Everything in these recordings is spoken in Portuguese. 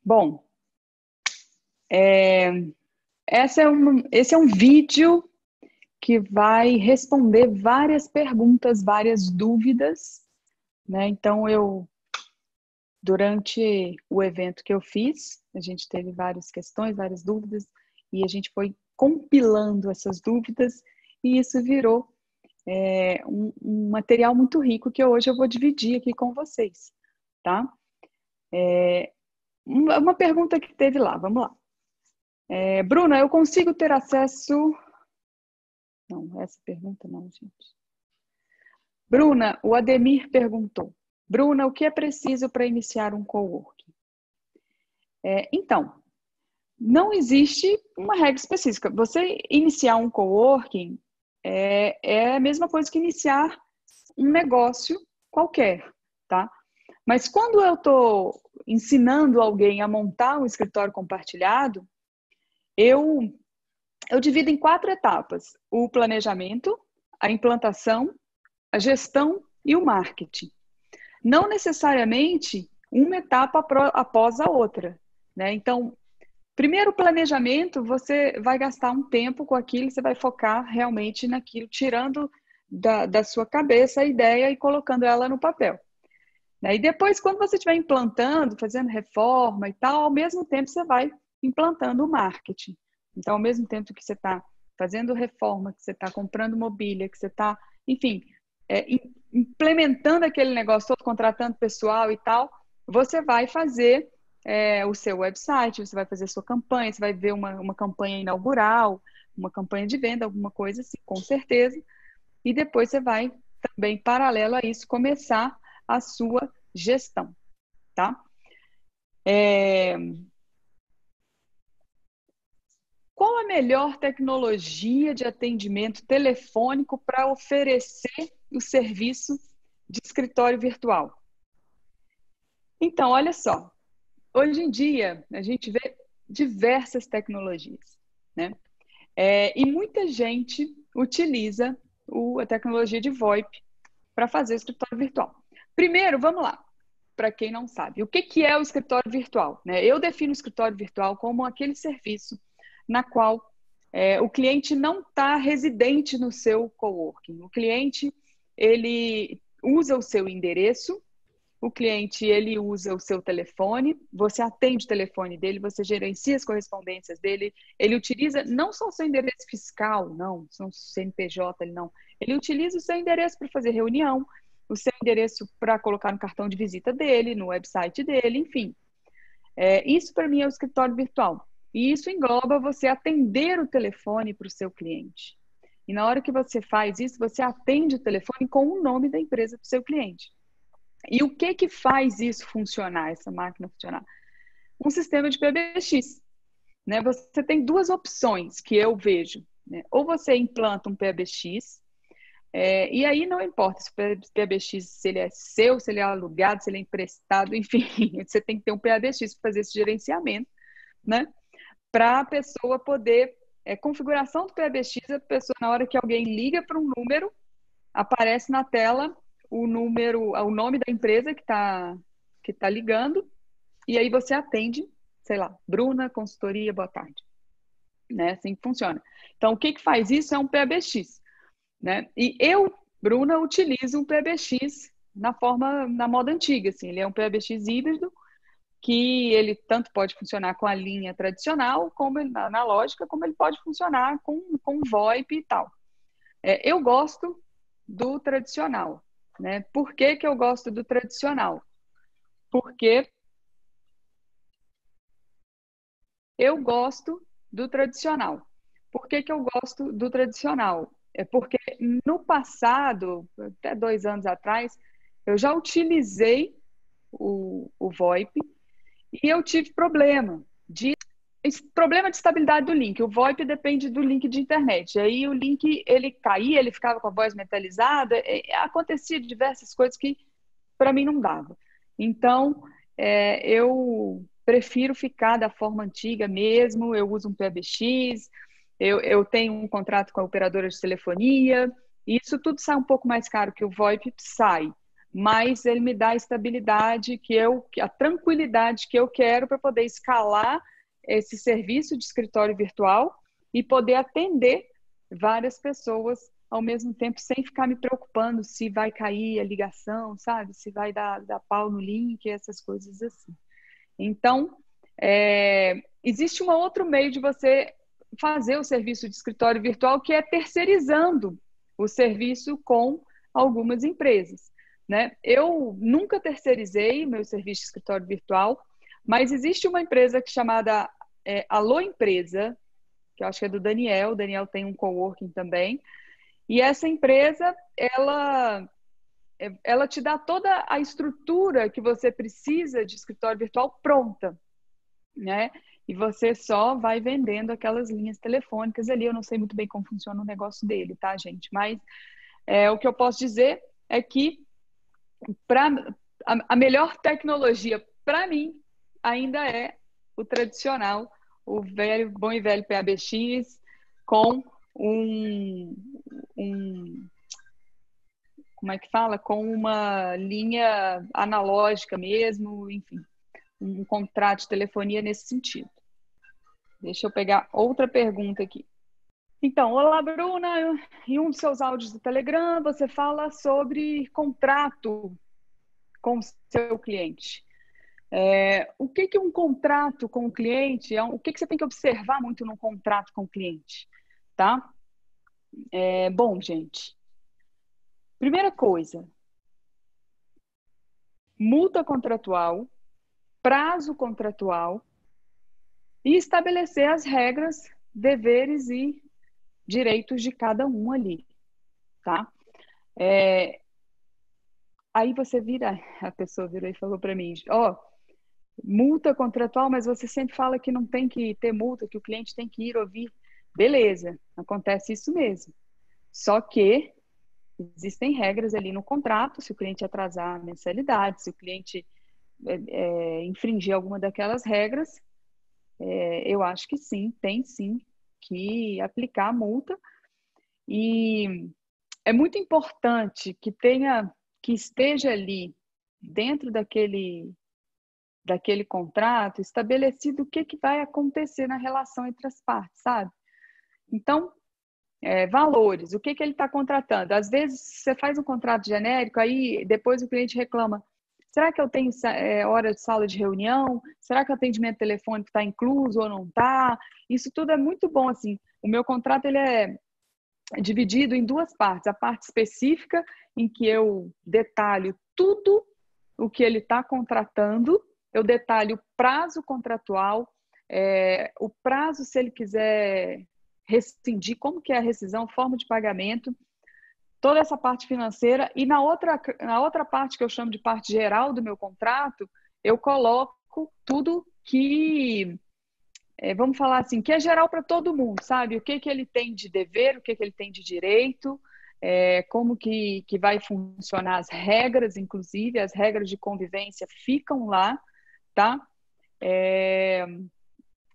Bom, esse é um vídeo que vai responder várias perguntas, várias dúvidas, né? Então, durante o evento que eu fiz, a gente teve várias questões, várias dúvidas, e a gente foi compilando essas dúvidas, e isso virou um material muito rico que hoje eu vou dividir aqui com vocês, tá? Uma pergunta que teve lá, vamos lá. Bruna, eu consigo ter acesso... Não, essa pergunta não, gente. Bruna, o Ademir perguntou. Bruna, o que é preciso para iniciar um coworking? Então, não existe uma regra específica. Você iniciar um coworking é a mesma coisa que iniciar um negócio qualquer, tá? Mas quando eu estou ensinando alguém a montar um escritório compartilhado, eu divido em 4 etapas: o planejamento, a implantação, a gestão e o marketing. Não necessariamente uma etapa após a outra, né? Então, primeiro o planejamento, você vai gastar um tempo com aquilo, você vai focar realmente naquilo, tirando da sua cabeça a ideia e colocando ela no papel. E depois, quando você estiver implantando, fazendo reforma e tal, ao mesmo tempo você vai implantando o marketing. Então, ao mesmo tempo que você está fazendo reforma, que você está comprando mobília, que você está, enfim, implementando aquele negócio todo, contratando pessoal e tal, você vai fazer o seu website, você vai fazer a sua campanha, você vai ver uma campanha inaugural, uma campanha de venda, alguma coisa assim, com certeza. E depois você vai também, paralelo a isso, começar a sua gestão, tá? Qual a melhor tecnologia de atendimento telefônico para oferecer o serviço de escritório virtual? Então, olha só. Hoje em dia, a gente vê diversas tecnologias, né? E muita gente utiliza a tecnologia de VoIP para fazer o escritório virtual. Primeiro, vamos lá, para quem não sabe. O que é o escritório virtual? Eu defino o escritório virtual como aquele serviço na qual o cliente não está residente no seu coworking. O cliente, ele usa o seu endereço, o cliente, ele usa o seu telefone, você atende o telefone dele, você gerencia as correspondências dele, ele utiliza não só o seu endereço fiscal, não, são CNPJ, não. Ele utiliza o seu endereço para fazer reunião, o seu endereço para colocar no cartão de visita dele, no website dele, enfim. Isso para mim é o escritório virtual. E isso engloba você atender o telefone para o seu cliente. E na hora que você faz isso, você atende o telefone com o nome da empresa para o seu cliente. E o que faz isso funcionar, essa máquina funcionar? Um sistema de PBX. Né? Você tem 2 opções que eu vejo. Né? Ou você implanta um PBX, e aí não importa se o PBX se ele é seu, se ele é alugado, se ele é emprestado, enfim, você tem que ter um PBX para fazer esse gerenciamento, né? Para a pessoa poder, configuração do PBX, a pessoa, na hora que alguém liga para um número, aparece na tela o nome da empresa que tá ligando, e aí você atende, sei lá, Bruna, consultoria, boa tarde. Né? Assim que funciona. Então, o que faz isso é um PBX. Né? E eu, Bruna, utilizo um PBX na moda antiga. Assim, ele é um PBX híbrido, que ele tanto pode funcionar com a linha tradicional, como analógica, como ele pode funcionar com VoIP e tal. Eu gosto do tradicional. Né? Por que eu gosto do tradicional? Porque eu gosto do tradicional. Por que eu gosto do tradicional? É porque no passado, até 2 anos atrás, eu já utilizei o VoIP e eu tive problema de estabilidade do link. O VoIP depende do link de internet. Aí o link, ele caía, ele ficava com a voz metalizada, acontecia diversas coisas que para mim não dava. Então, eu prefiro ficar da forma antiga mesmo, eu uso um PBX, eu tenho um contrato com a operadora de telefonia, e isso tudo sai um pouco mais caro que o VoIP sai, mas ele me dá a estabilidade a tranquilidade que eu quero para poder escalar esse serviço de escritório virtual e poder atender várias pessoas ao mesmo tempo, sem ficar me preocupando se vai cair a ligação, sabe? Se vai dar pau no link, essas coisas assim. Então, existe um outro meio de você fazer o serviço de escritório virtual, que é terceirizando o serviço com algumas empresas, né? Eu nunca terceirizei meu serviço de escritório virtual, mas existe uma empresa chamada Alô Empresa, que eu acho que é do Daniel. O Daniel tem um coworking também. E essa empresa, ela te dá toda a estrutura que você precisa de escritório virtual pronta, né? E você só vai vendendo aquelas linhas telefônicas ali. Eu não sei muito bem como funciona o negócio dele, tá, gente? Mas o que eu posso dizer é que a melhor tecnologia para mim ainda é o tradicional, o velho, bom e velho PABX com como é que fala? Com uma linha analógica mesmo, enfim, um contrato de telefonia nesse sentido. Deixa eu pegar outra pergunta aqui. Então, olá, Bruna. Em um dos seus áudios do Telegram, você fala sobre contrato com o seu cliente. O que um contrato com o cliente é? O que você tem que observar muito num contrato com o cliente, tá? Bom, gente, primeira coisa, multa contratual, prazo contratual e estabelecer as regras, deveres e direitos de cada um ali, tá? Aí a pessoa virou e falou para mim, multa contratual, mas você sempre fala que não tem que ter multa, que o cliente tem que ir ouvir. Beleza, acontece isso mesmo. Só que existem regras ali no contrato, se o cliente atrasar a mensalidade, se o cliente infringir alguma daquelas regras, eu acho que sim, tem sim que aplicar a multa. E é muito importante que esteja ali dentro daquele contrato estabelecido o que vai acontecer na relação entre as partes, sabe? Então, valores, o que ele está contratando? Às vezes você faz um contrato genérico, aí depois o cliente reclama: será que eu tenho hora de sala de reunião? Será que o atendimento telefônico está incluso ou não está? Isso tudo é muito bom, assim. O meu contrato ele é dividido em duas partes. A parte específica, em que eu detalho tudo o que ele está contratando, eu detalho o prazo contratual, o prazo se ele quiser rescindir, como que é a rescisão, forma de pagamento, toda essa parte financeira. E na outra parte, que eu chamo de parte geral do meu contrato, eu coloco tudo que, vamos falar assim, que é geral para todo mundo, sabe? O que ele tem de dever, o que ele tem de direito, como que vai funcionar as regras, inclusive, as regras de convivência ficam lá, tá?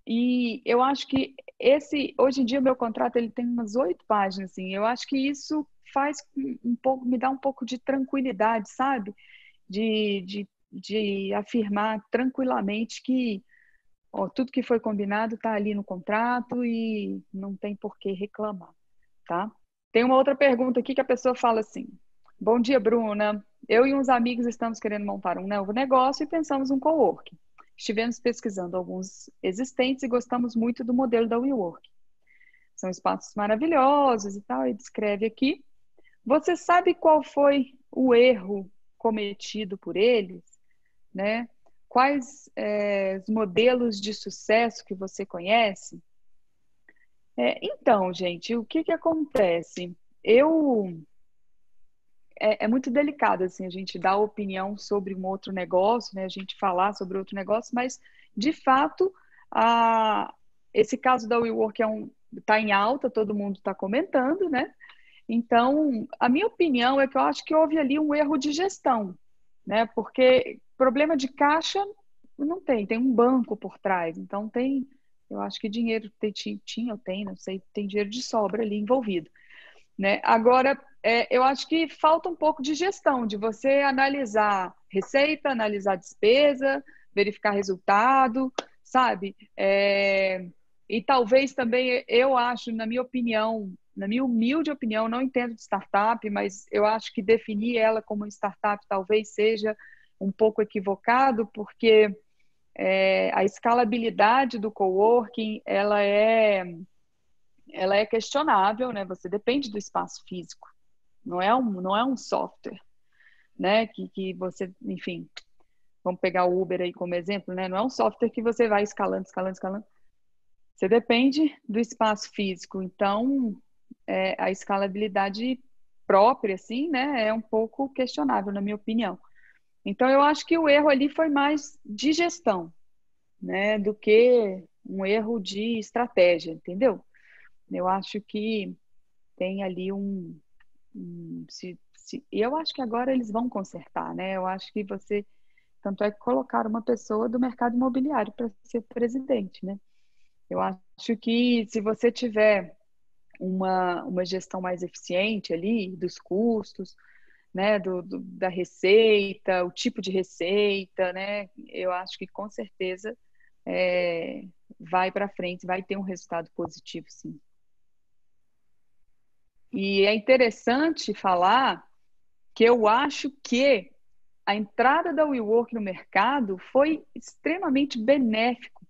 E eu acho que hoje em dia, o meu contrato ele tem umas 8 páginas, assim. Eu acho que isso faz me dá um pouco de tranquilidade, sabe? De afirmar tranquilamente que tudo que foi combinado está ali no contrato e não tem por que reclamar, tá? Tem uma outra pergunta aqui que a pessoa fala assim: bom dia, Bruna. Eu e uns amigos estamos querendo montar um novo negócio e pensamos um coworking. Estivemos pesquisando alguns existentes e gostamos muito do modelo da WeWork. São espaços maravilhosos e tal, e descreve aqui. Você sabe qual foi o erro cometido por eles, né? Quais os modelos de sucesso que você conhece? Então, gente, o que acontece? É muito delicado assim, a gente dar opinião sobre um outro negócio, né? A gente falar sobre outro negócio, mas, de fato, esse caso da WeWork está em alta, todo mundo está comentando, né? Então, a minha opinião é que eu acho que houve ali um erro de gestão, né? Porque problema de caixa não tem um banco por trás. Então, eu acho que dinheiro tinha ou tem, não sei, tem dinheiro de sobra ali envolvido, né? Agora, eu acho que falta um pouco de gestão, de você analisar receita, analisar despesa, verificar resultado, sabe? E talvez também, eu acho, na minha opinião, na minha humilde opinião, não entendo de startup, mas eu acho que definir ela como startup talvez seja um pouco equivocado, porque a escalabilidade do coworking, ela é questionável, né? Você depende do espaço físico, não é um software, né? Que você, enfim, vamos pegar o Uber aí como exemplo, né? Não é um software que você vai escalando, escalando, escalando. Você depende do espaço físico, então a escalabilidade própria, assim, né? É um pouco questionável, na minha opinião. Então, eu acho que o erro ali foi mais de gestão, né? Do que um erro de estratégia, entendeu? Eu acho que tem ali e eu acho que agora eles vão consertar, né? Eu acho que tanto é que colocaram uma pessoa do mercado imobiliário para ser presidente, né? Eu acho que se você tiver uma gestão mais eficiente ali dos custos, né, da receita, o tipo de receita, né? Eu acho que com certeza é, vai para frente, vai ter um resultado positivo, sim. E é interessante falar que eu acho que a entrada da WeWork no mercado foi extremamente benéfico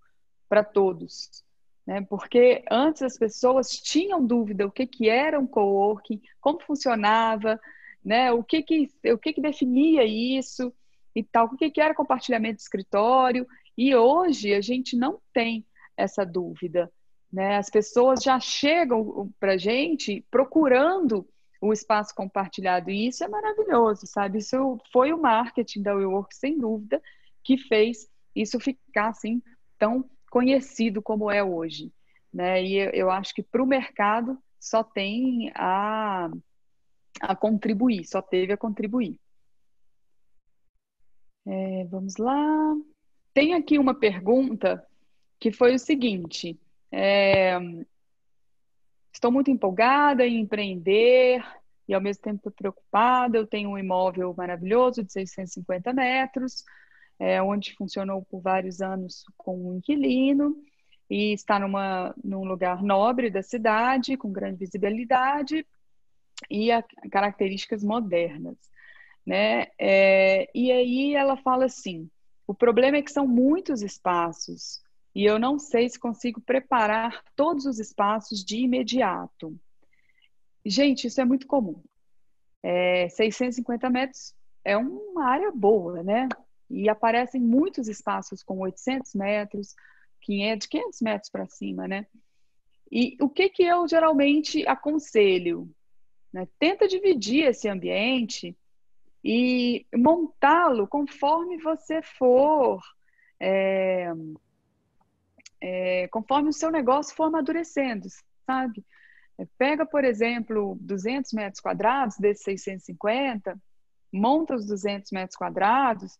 para todos, né? Porque antes as pessoas tinham dúvida o que era um coworking, como funcionava, né? O que definia isso e tal, o que era compartilhamento de escritório. E hoje a gente não tem essa dúvida, né? As pessoas já chegam para a gente procurando o espaço compartilhado, e isso é maravilhoso, sabe? Isso foi o marketing da WeWork, sem dúvida, que fez isso ficar assim tão conhecido como é hoje, né? E eu acho que para o mercado só tem a contribuir, só teve a contribuir. Vamos lá. Tem aqui uma pergunta que foi o seguinte: é, estou muito empolgada em empreender e ao mesmo tempo preocupada. Eu tenho um imóvel maravilhoso de 650 metros, onde funcionou por vários anos com um inquilino e está num lugar nobre da cidade, com grande visibilidade e características modernas, né? E aí ela fala assim: o problema é que são muitos espaços e eu não sei se consigo preparar todos os espaços de imediato. Gente, isso é muito comum. 650 metros é uma área boa, né? E aparecem muitos espaços com 800 metros, 500 metros para cima, né? E o que eu geralmente aconselho, né? Tenta dividir esse ambiente e montá-lo conforme você for, é, conforme o seu negócio for amadurecendo, sabe? Pega, por exemplo, 200 metros quadrados desses 650, monta os 200 metros quadrados.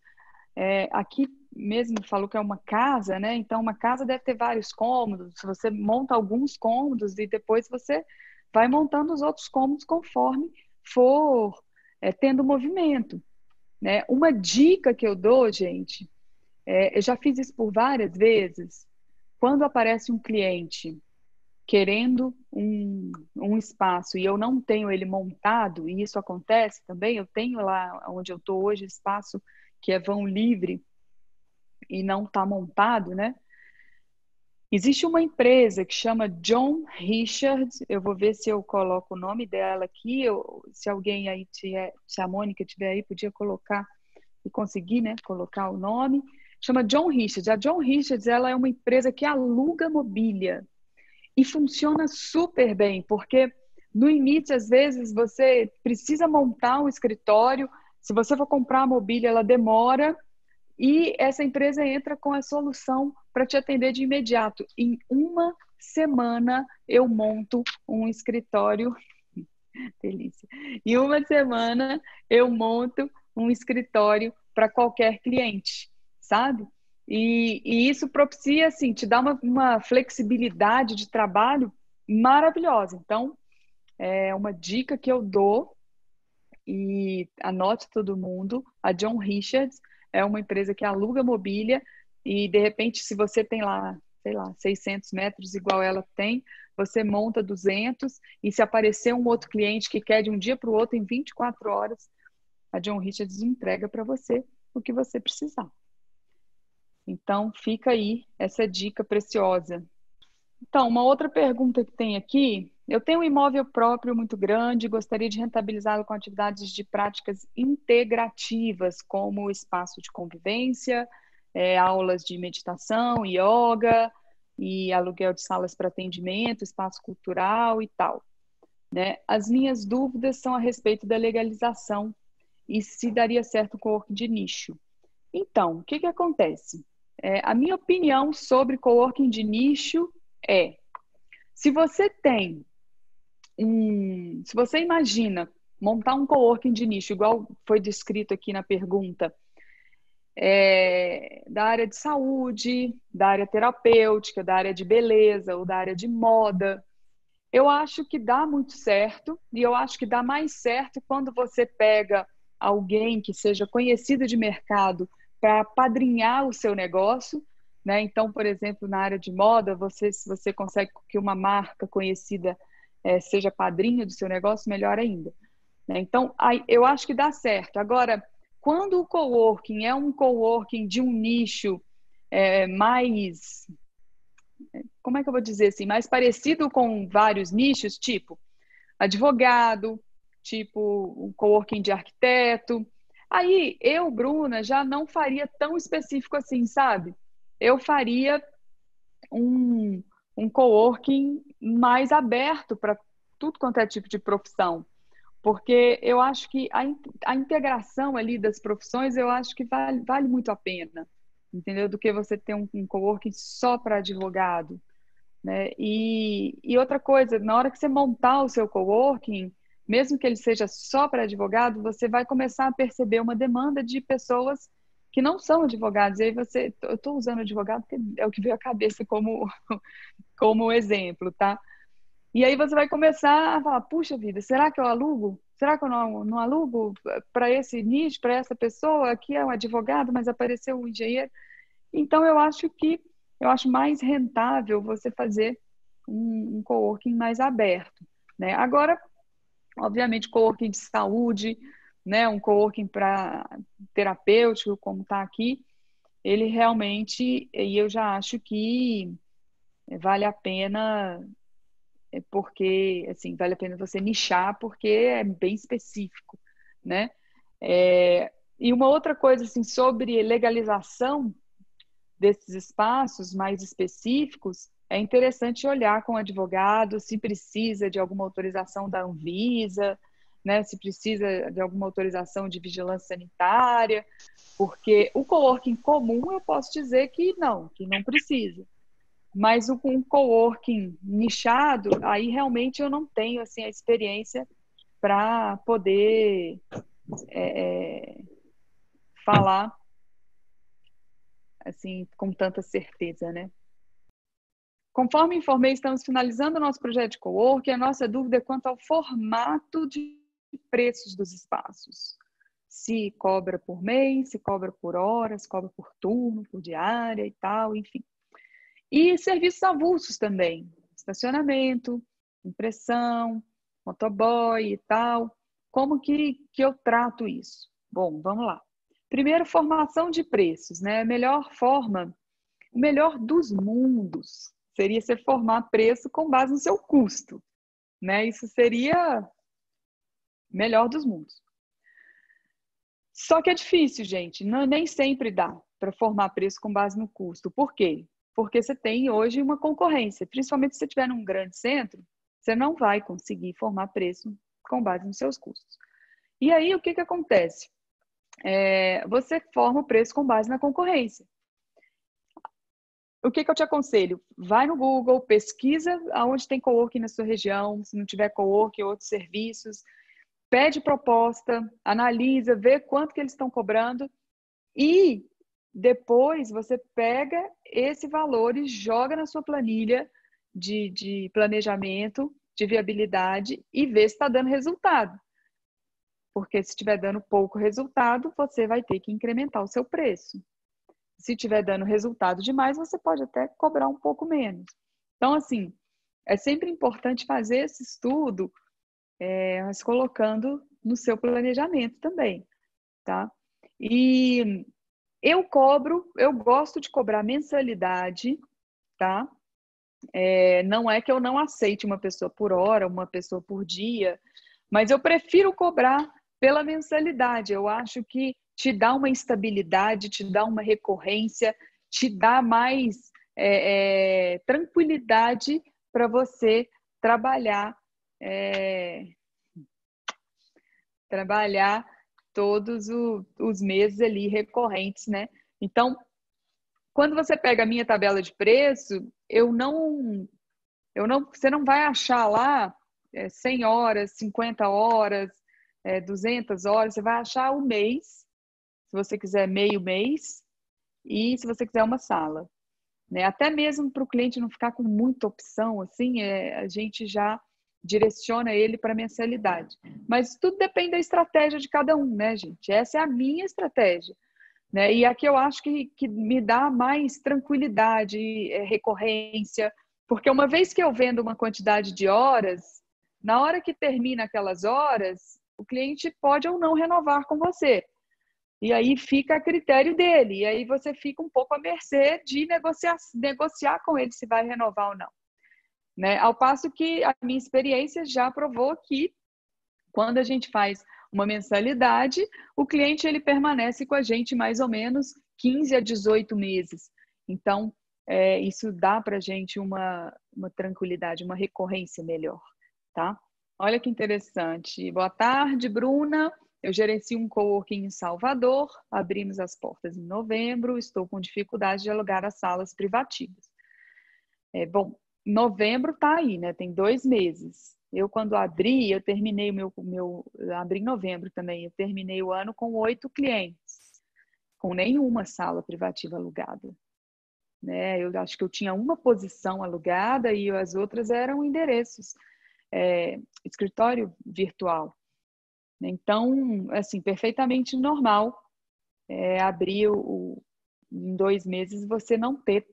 Aqui mesmo falou que é uma casa, né? Então, uma casa deve ter vários cômodos. Você monta alguns cômodos e depois você vai montando os outros cômodos conforme for tendo movimento, né? Uma dica que eu dou, gente, eu já fiz isso por várias vezes. Quando aparece um cliente querendo um espaço e eu não tenho ele montado, e isso acontece também, eu tenho lá onde eu estou hoje espaço que é vão livre e não está montado, né? Existe uma empresa que chama John Richards, eu vou ver se eu coloco o nome dela aqui, se alguém aí tiver, se a Mônica tiver aí, podia colocar e conseguir, né, colocar o nome. Chama John Richards. A John Richards, ela é uma empresa que aluga mobília e funciona super bem, porque no início, às vezes, você precisa montar um escritório, se você for comprar a mobília, ela demora, e essa empresa entra com a solução para te atender de imediato. Em uma semana, eu monto um escritório. Delícia. Em uma semana, eu monto um escritório para qualquer cliente, sabe? E isso propicia, assim, te dá uma flexibilidade de trabalho maravilhosa. Então, é uma dica que eu dou, E anote todo mundo, a John Richards é uma empresa que aluga mobília e, de repente, se você tem lá, sei lá, 600 metros igual ela tem, você monta 200 e se aparecer um outro cliente que quer de um dia para o outro, em 24 horas, a John Richards entrega para você o que você precisar. Então, fica aí essa dica preciosa. Então, uma outra pergunta que tem aqui, eu tenho um imóvel próprio muito grande, gostaria de rentabilizá-lo com atividades de práticas integrativas, como espaço de convivência, aulas de meditação, yoga, e aluguel de salas para atendimento, espaço cultural e tal, né? As minhas dúvidas são a respeito da legalização e se daria certo o coworking de nicho. Então, o que que acontece? A minha opinião sobre coworking de nicho é, se você se você imagina montar um coworking de nicho, igual foi descrito aqui na pergunta, da área de saúde, da área terapêutica, da área de beleza ou da área de moda, eu acho que dá muito certo e eu acho que dá mais certo quando você pega alguém que seja conhecido de mercado para padrinhar o seu negócio, né? Então, por exemplo, na área de moda, se você consegue que uma marca conhecida seja padrinho do seu negócio, melhor ainda, né? Então, aí, eu acho que dá certo. Agora, quando o coworking é um coworking de um nicho mais, como é que eu vou dizer assim, mais parecido com vários nichos, tipo advogado, tipo um coworking de arquiteto. Aí eu, Bruna, já não faria tão específico assim, sabe? Eu faria um, um coworking mais aberto para tudo quanto é tipo de profissão. Porque eu acho que a integração ali das profissões, eu acho que vale muito a pena, entendeu? Do que você ter um coworking só para advogado, né? E outra coisa, na hora que você montar o seu coworking, mesmo que ele seja só para advogado, você vai começar a perceber uma demanda de pessoas que não são advogados. E aí eu estou usando advogado porque é o que veio à cabeça como exemplo, tá? E aí você vai começar a falar, puxa vida, será que eu alugo? Será que eu não alugo para esse nicho, para essa pessoa? Aqui é um advogado, mas apareceu um engenheiro. Então, eu acho mais rentável você fazer um coworking mais aberto, né? Agora, obviamente, coworking de saúde, né? Um coworking para terapêutico, como está aqui, ele realmente, e eu já acho que vale a pena, porque, assim, vale a pena você nichar, porque é bem específico, né? E uma outra coisa, assim, sobre legalização desses espaços mais específicos, é interessante olhar com o advogado se precisa de alguma autorização da Anvisa, né, se precisa de alguma autorização de vigilância sanitária, porque o coworking comum eu posso dizer que não precisa. Mas um coworking nichado, aí realmente eu não tenho assim, a experiência para poder falar assim com tanta certeza, né? Conforme informei, estamos finalizando o nosso projeto de coworking. A nossa dúvida é quanto ao formato de preços dos espaços. Se cobra por mês, se cobra por hora, se cobra por turno, por diária e tal, enfim. E serviços avulsos também. Estacionamento, impressão, motoboy e tal. Como que eu trato isso? Bom, vamos lá. Primeiro, formação de preços, né? A melhor forma, o melhor dos mundos seria você formar preço com base no seu custo, né? Isso seria melhor dos mundos. Só que é difícil, gente. Não, nem sempre dá para formar preço com base no custo. Por quê? Porque você tem hoje uma concorrência. Principalmente se você estiver num grande centro, você não vai conseguir formar preço com base nos seus custos. E aí, o que acontece? Você forma o preço com base na concorrência. O que eu te aconselho? Vai no Google, pesquisa aonde tem coworking na sua região, se não tiver coworking, outros serviços, pede proposta, analisa, vê quanto que eles estão cobrando e depois você pega esse valor e joga na sua planilha de planejamento, de viabilidade e vê se está dando resultado. porque se estiver dando pouco resultado, você vai ter que incrementar o seu preço. Se estiver dando resultado demais, você pode até cobrar um pouco menos. Então, assim, é sempre importante fazer esse estudo, mas colocando no seu planejamento também, tá? E eu gosto de cobrar mensalidade, tá? Não é que eu não aceite uma pessoa por hora, uma pessoa por dia, mas eu prefiro cobrar pela mensalidade. Eu acho que te dá uma estabilidade, te dá uma recorrência, te dá mais tranquilidade para você trabalhar, trabalhar todos os meses ali recorrentes, né? Então, quando você pega a minha tabela de preço, você não vai achar lá 100 horas, 50 horas, 200 horas, você vai achar o mês, se você quiser meio mês, e se você quiser uma sala. Né? Até mesmo para o cliente não ficar com muita opção, assim, a gente já direciona ele para mensalidade. Mas tudo depende da estratégia de cada um, né, gente? Essa é a minha estratégia. Né? E aqui eu acho que me dá mais tranquilidade, recorrência, porque uma vez que eu vendo uma quantidade de horas, na hora que termina aquelas horas, o cliente pode ou não renovar com você. E aí fica a critério dele. E aí você fica um pouco à mercê de negociar com ele se vai renovar ou não. Né? Ao passo que a minha experiência já provou que quando a gente faz uma mensalidade, o cliente ele permanece com a gente mais ou menos 15 a 18 meses. Então, isso dá para a gente uma tranquilidade, uma recorrência melhor, tá? Olha que interessante. Boa tarde, Bruna. Eu gerencio um coworking em Salvador, abrimos as portas em novembro, estou com dificuldade de alugar as salas privativas. Bom, novembro está aí, né? Tem 2 meses. Eu, quando abri, eu terminei abri em novembro também, eu terminei o ano com 8 clientes, com nenhuma sala privativa alugada. Né? Eu acho que eu tinha uma posição alugada e as outras eram endereços, escritório virtual. Então, assim, perfeitamente normal abrir em 2 meses você não ter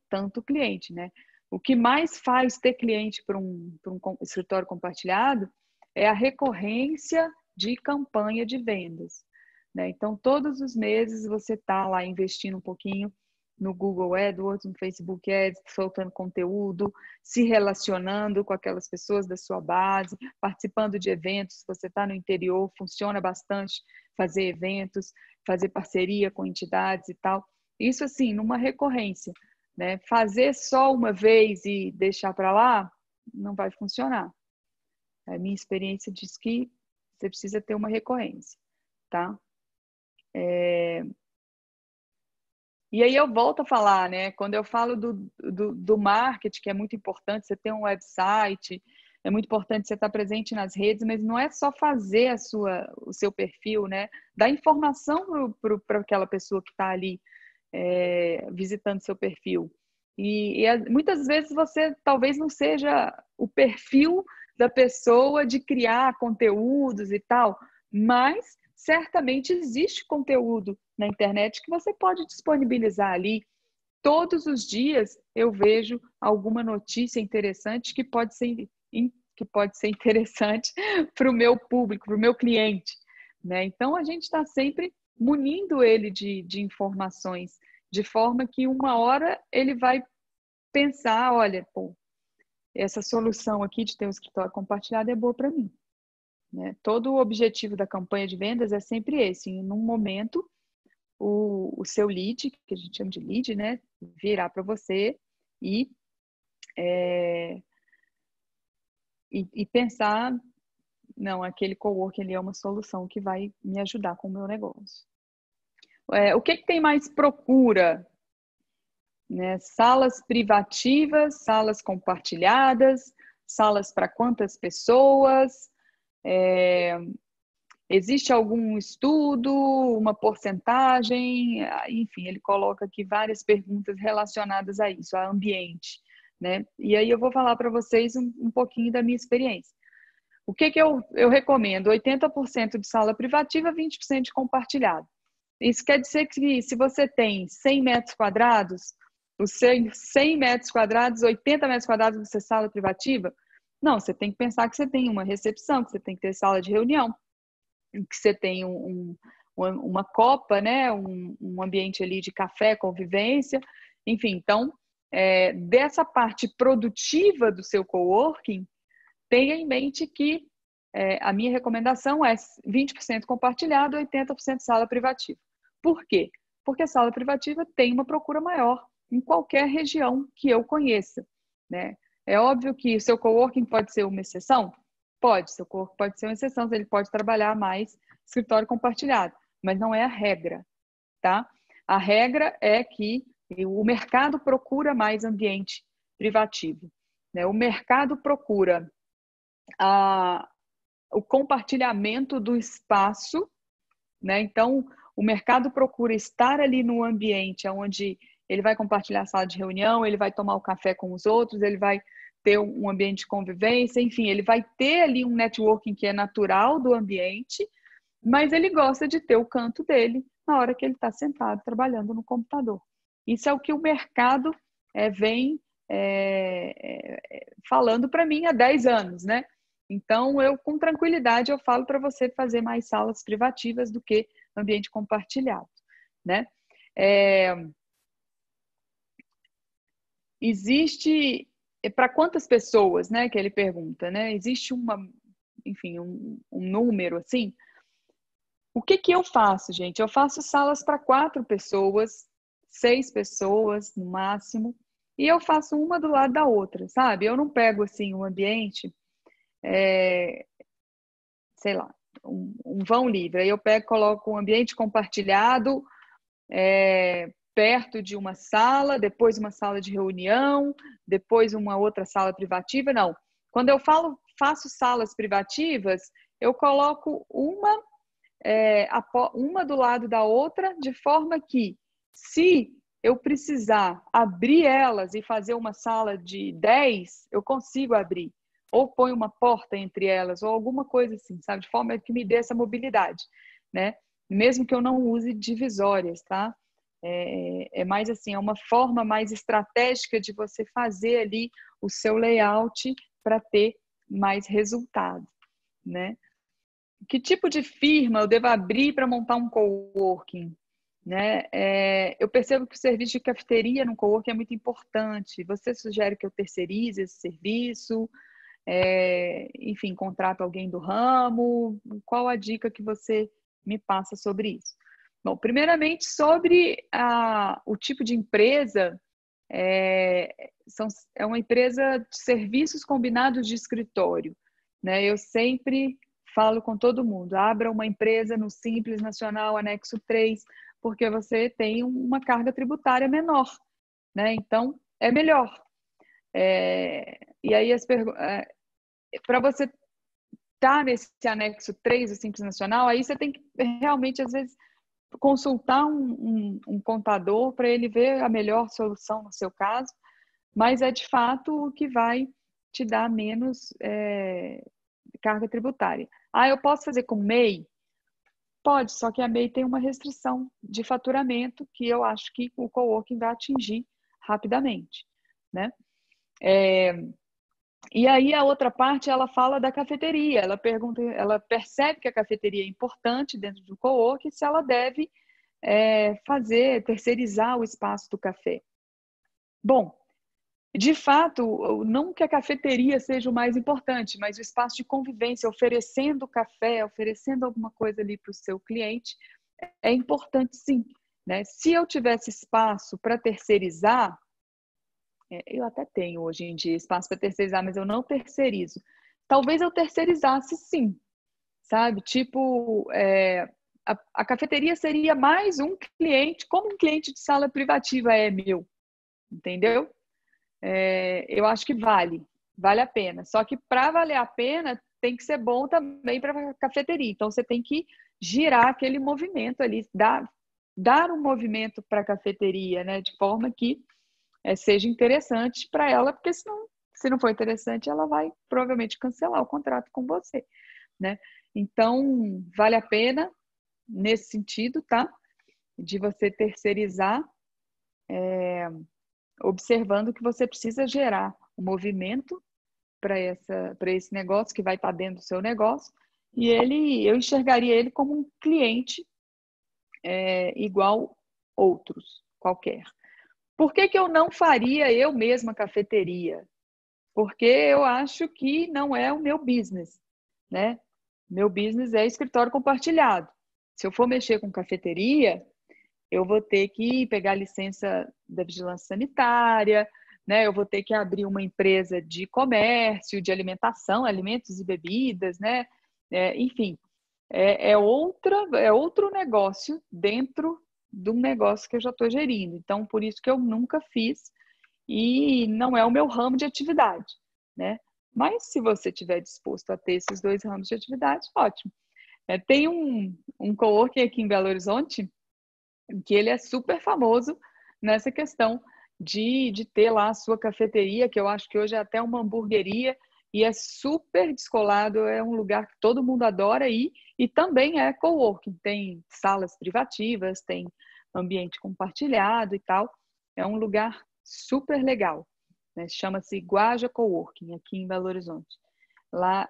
tanto cliente, né? O que mais faz ter cliente para um escritório compartilhado é a recorrência de campanha de vendas. Né? Então, todos os meses você está lá investindo um pouquinho no Google AdWords, no Facebook Ads, soltando conteúdo, se relacionando com aquelas pessoas da sua base, participando de eventos. Se você está no interior, funciona bastante fazer eventos, fazer parceria com entidades e tal. Isso, assim, numa recorrência. Né? Fazer só uma vez e deixar para lá não vai funcionar. A minha experiência diz que você precisa ter uma recorrência, tá? E aí eu volto a falar, né? Quando eu falo do marketing, que é muito importante, você ter um website, é muito importante você estar presente nas redes, mas não é só fazer o seu perfil, né? Dar informação para aquela pessoa que está ali visitando seu perfil. Muitas vezes você talvez não seja o perfil da pessoa de criar conteúdos e tal, mas certamente existe conteúdo na internet que você pode disponibilizar ali. Todos os dias eu vejo alguma notícia interessante que pode ser interessante para o meu público, para o meu cliente. Né? Então, a gente está sempre munindo ele de informações, de forma que uma hora ele vai pensar, olha, pô, essa solução aqui de ter um escritório compartilhado é boa para mim. Né? Todo o objetivo da campanha de vendas é sempre esse. Em um momento, o seu lead, que a gente chama de lead, né, virar para você e pensar, não, aquele coworking ali é uma solução que vai me ajudar com o meu negócio. O que tem mais procura? Né? Salas privativas, salas compartilhadas, salas para quantas pessoas? Existe algum estudo, uma porcentagem? Enfim, ele coloca aqui várias perguntas relacionadas a isso, a ambiente. Né? E aí eu vou falar para vocês um pouquinho da minha experiência. O que que eu recomendo? 80% de sala privativa, 20% de compartilhado. Isso quer dizer que se você tem 100 metros quadrados, os 100 metros quadrados, 80 metros quadrados de sala privativa, não, você tem que pensar que você tem uma recepção, que você tem que ter sala de reunião, que você tem uma copa, né? Um ambiente ali de café, convivência, enfim. Então, dessa parte produtiva do seu coworking, tenha em mente que a minha recomendação é 20% compartilhado, 80% sala privativa. Por quê? Porque a sala privativa tem uma procura maior em qualquer região que eu conheça, né? É óbvio que o seu coworking pode ser uma exceção? Pode, seu coworking pode ser uma exceção, ele pode trabalhar mais escritório compartilhado, mas não é a regra, tá? A regra é que o mercado procura mais ambiente privativo, né? O mercado procura o compartilhamento do espaço, né? Então, o mercado procura estar ali no ambiente onde ele vai compartilhar a sala de reunião, ele vai tomar o café com os outros, ele vai ter um ambiente de convivência, enfim, ele vai ter ali um networking que é natural do ambiente, mas ele gosta de ter o canto dele na hora que ele está sentado trabalhando no computador. Isso é o que o mercado vem falando para mim há 10 anos, né? Então, eu, com tranquilidade, eu falo para você fazer mais salas privativas do que ambiente compartilhado, né? Existe, para quantas pessoas, né, que ele pergunta, né? Existe enfim, um número, assim? O que que eu faço, gente? Eu faço salas para 4 pessoas, 6 pessoas no máximo, e eu faço uma do lado da outra, sabe? Eu não pego, assim, um ambiente... sei lá, um vão livre. Aí eu pego, coloco um ambiente compartilhado perto de uma sala, depois uma sala de reunião, depois uma outra sala privativa. Não. Quando eu faço salas privativas, eu coloco uma do lado da outra, de forma que, se eu precisar abrir elas e fazer uma sala de 10, eu consigo abrir. Ou põe uma porta entre elas, ou alguma coisa assim, sabe? De forma que me dê essa mobilidade, né? Mesmo que eu não use divisórias, tá? Mais assim, é uma forma mais estratégica de você fazer ali o seu layout para ter mais resultado, né? Que tipo de firma eu devo abrir para montar um coworking? Né? Eu percebo que o serviço de cafeteria no coworking é muito importante. Você sugere que eu terceirize esse serviço? Enfim, contrato alguém do ramo? Qual a dica que você me passa sobre isso? Bom, primeiramente, sobre o tipo de empresa, é uma empresa de serviços combinados de escritório, né? Eu sempre falo com todo mundo, abra uma empresa no Simples Nacional Anexo 3, porque você tem uma carga tributária menor, né? Então, é melhor. E aí, para você estar nesse anexo 3 do Simples Nacional, aí você tem que realmente, às vezes, consultar um contador para ele ver a melhor solução no seu caso, mas é de fato o que vai te dar menos carga tributária. Eu posso fazer com MEI? Pode, só que a MEI tem uma restrição de faturamento que eu acho que o coworking vai atingir rapidamente, né? E aí a outra parte, ela fala da cafeteria. Ela percebe que a cafeteria é importante dentro do coworking, se ela deve terceirizar o espaço do café. Bom, de fato, não que a cafeteria seja o mais importante, mas o espaço de convivência, oferecendo café, oferecendo alguma coisa ali para o seu cliente, é importante sim, né? Se eu tivesse espaço para terceirizar, eu até tenho hoje em dia espaço para terceirizar, mas eu não terceirizo. Talvez eu terceirizasse sim, sabe? Tipo, a cafeteria seria mais um cliente, como um cliente de sala privativa é meu, entendeu? Eu acho que vale a pena. Só que para valer a pena, tem que ser bom também para a cafeteria. Então, você tem que girar aquele movimento ali, dar um movimento para a cafeteria, né? De forma que seja interessante para ela, porque senão Se não for interessante, ela vai provavelmente cancelar o contrato com você, né? Então, vale a pena nesse sentido, tá? De você terceirizar, observando que você precisa gerar um movimento para esse negócio que vai estar dentro do seu negócio, e eu enxergaria ele como um cliente igual outros, qualquer. Por que que eu não faria eu mesma cafeteria? Porque eu acho que não é o meu business, né? Meu business é escritório compartilhado. Se eu for mexer com cafeteria, eu vou ter que pegar licença da vigilância sanitária, né? Eu vou ter que abrir uma empresa de comércio, de alimentação, alimentos e bebidas, né? Enfim, é outro negócio dentro de um negócio que eu já estou gerindo. Então, por isso que eu nunca fiz e não é o meu ramo de atividade, né? Mas se você estiver disposto a ter esses dois ramos de atividade, ótimo. Tem um coworking aqui em Belo Horizonte que ele é super famoso nessa questão de ter lá a sua cafeteria, que eu acho que hoje é até uma hamburgueria, e é super descolado, é um lugar que todo mundo adora ir, e também é coworking, tem salas privativas, tem ambiente compartilhado e tal, é um lugar super legal, né? Chama-se Guaja Coworking, aqui em Belo Horizonte. Lá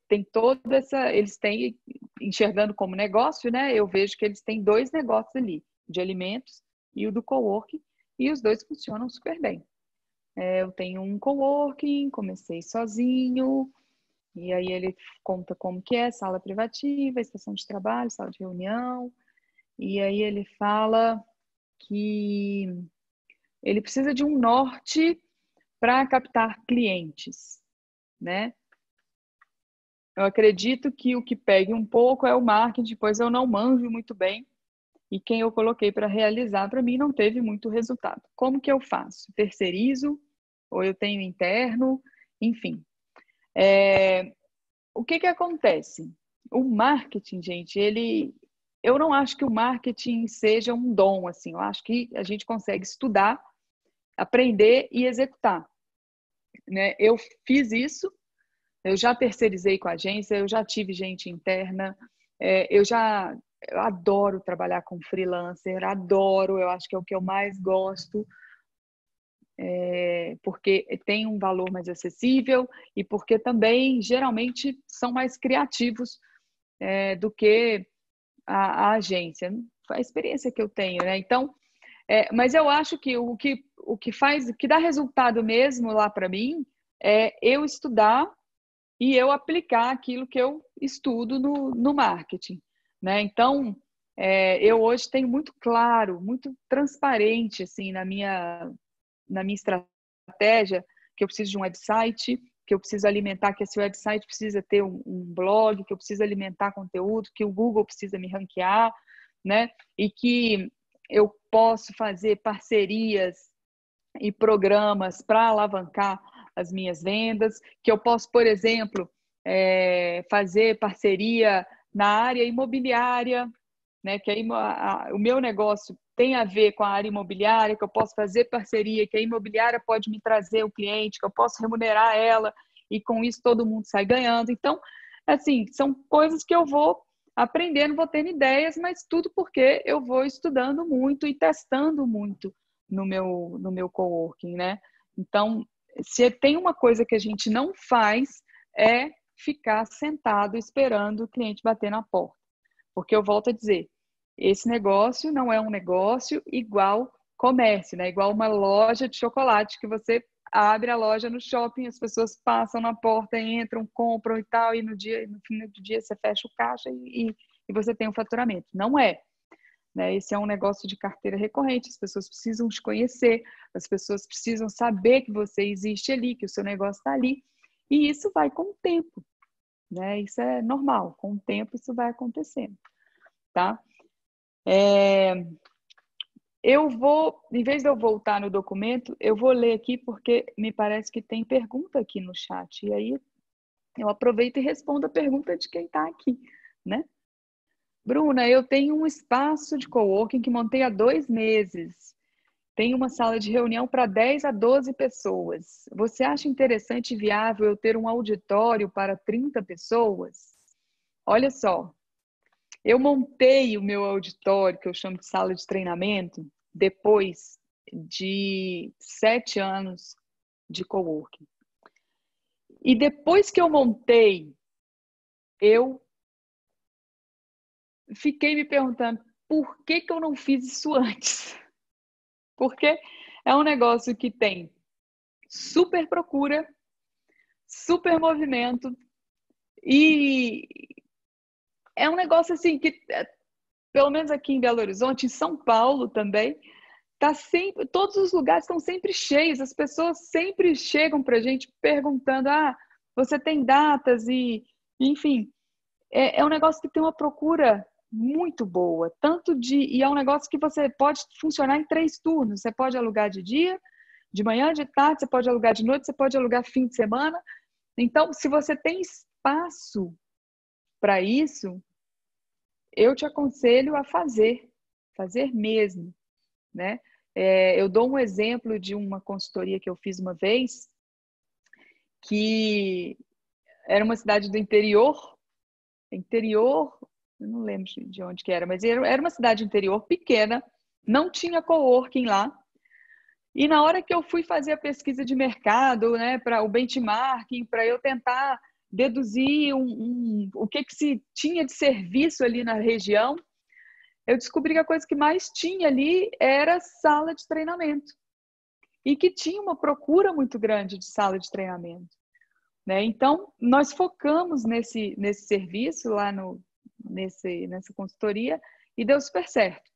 tem toda essa. Eles têm, enxergando como negócio, né? Eu vejo que eles têm dois negócios ali, de alimentos e o do coworking, e os dois funcionam super bem. Eu tenho um coworking, comecei sozinho, e aí ele conta como que é, sala privativa, estação de trabalho, sala de reunião, e aí ele fala que ele precisa de um norte para captar clientes, né? Eu acredito que o que pegue um pouco é o marketing, pois eu não manjo muito bem e quem eu coloquei para realizar para mim não teve muito resultado. Como que eu faço? Terceirizo ou eu tenho interno? Enfim. O que que acontece? O marketing, gente, eu não acho que o marketing seja um dom, assim. Eu acho que a gente consegue estudar, aprender e executar, né? Eu fiz isso. Eu já terceirizei com a agência, eu já tive gente interna, eu adoro trabalhar com freelancer, adoro, eu acho que é o que eu mais gosto, porque tem um valor mais acessível e porque também geralmente são mais criativos do que a agência. A experiência que eu tenho, né? Então, mas eu acho que o que faz, o que dá resultado mesmo lá para mim é eu estudar e eu aplicar aquilo que eu estudo no marketing, né? Então, eu hoje tenho muito claro, muito transparente, assim, na minha estratégia, que eu preciso de um website, que eu preciso alimentar, que esse website precisa ter um blog, que eu preciso alimentar conteúdo, que o Google precisa me ranquear, né? E que eu posso fazer parcerias e programas para alavancar as minhas vendas, que eu posso, por exemplo, fazer parceria na área imobiliária, né? Que aí o meu negócio tem a ver com a área imobiliária, que eu posso fazer parceria, que a imobiliária pode me trazer o cliente, que eu posso remunerar ela e com isso todo mundo sai ganhando. Então, assim, são coisas que eu vou aprendendo, vou tendo ideias, mas tudo porque eu vou estudando muito e testando muito no meu coworking, né? Então, se tem uma coisa que a gente não faz é ficar sentado esperando o cliente bater na porta. Porque eu volto a dizer, esse negócio não é um negócio igual comércio, né? Igual uma loja de chocolate que você abre a loja no shopping, as pessoas passam na porta, entram, compram e tal, e no fim do dia você fecha o caixa e você tem o faturamento. Não é, né? Esse é um negócio de carteira recorrente, as pessoas precisam te conhecer, as pessoas precisam saber que você existe ali, que o seu negócio está ali, e isso vai com o tempo, né? Isso é normal, com o tempo isso vai acontecendo, tá? Eu vou, em vez de eu voltar no documento, eu vou ler aqui porque me parece que tem pergunta aqui no chat, e aí eu aproveito e respondo a pergunta de quem está aqui, né? Bruna, eu tenho um espaço de coworking que montei há 2 meses. tem uma sala de reunião para 10 a 12 pessoas. Você acha interessante e viável eu ter um auditório para 30 pessoas? Olha só, eu montei o meu auditório, que eu chamo de sala de treinamento, depois de 7 anos de coworking. E depois que eu montei, eu fiquei me perguntando por que que eu não fiz isso antes? Porque é um negócio que tem super procura, super movimento e é um negócio assim que, pelo menos aqui em Belo Horizonte, em São Paulo também, tá sempre, todos os lugares estão sempre cheios, as pessoas sempre chegam para a gente perguntando: ah, você tem datas e, enfim, é um negócio que tem uma procura muito boa, e é um negócio que você pode funcionar em 3 turnos. Você pode alugar de dia, de manhã, de tarde, você pode alugar de noite, você pode alugar fim de semana. Então, se você tem espaço para isso, eu te aconselho a fazer mesmo, né? Eu dou um exemplo de uma consultoria que eu fiz uma vez, que era uma cidade do interior, eu não lembro de onde que era, mas era uma cidade interior pequena, não tinha coworking lá. E na hora que eu fui fazer a pesquisa de mercado, né, para o benchmarking, para eu tentar deduzir o que se tinha de serviço ali na região, eu descobri que a coisa que mais tinha ali era sala de treinamento. E que tinha uma procura muito grande de sala de treinamento, né? Então, nós focamos nesse serviço lá nessa consultoria e deu super certo,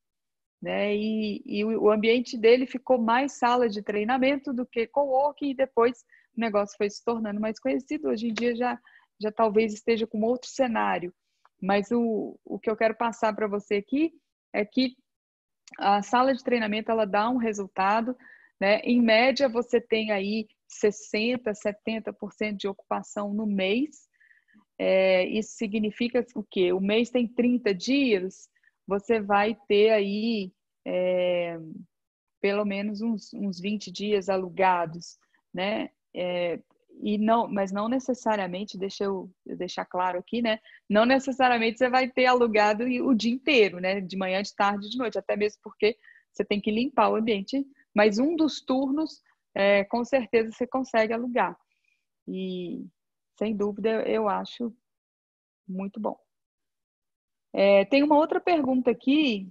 né? E o ambiente dele ficou mais sala de treinamento do que coworking, e depois o negócio foi se tornando mais conhecido. Hoje em dia já talvez esteja com outro cenário, mas o que eu quero passar para você aqui é que a sala de treinamento ela dá um resultado, né? Em média, você tem aí 60%, 70% de ocupação no mês. Isso significa o quê? O mês tem 30 dias, você vai ter aí pelo menos uns 20 dias alugados, né? Mas não necessariamente, deixa eu deixar claro aqui, né? Não necessariamente você vai ter alugado o dia inteiro, né? De manhã, de tarde, de noite, até mesmo porque você tem que limpar o ambiente, mas um dos turnos, com certeza, você consegue alugar. E, sem dúvida, eu acho muito bom. Tem uma outra pergunta aqui.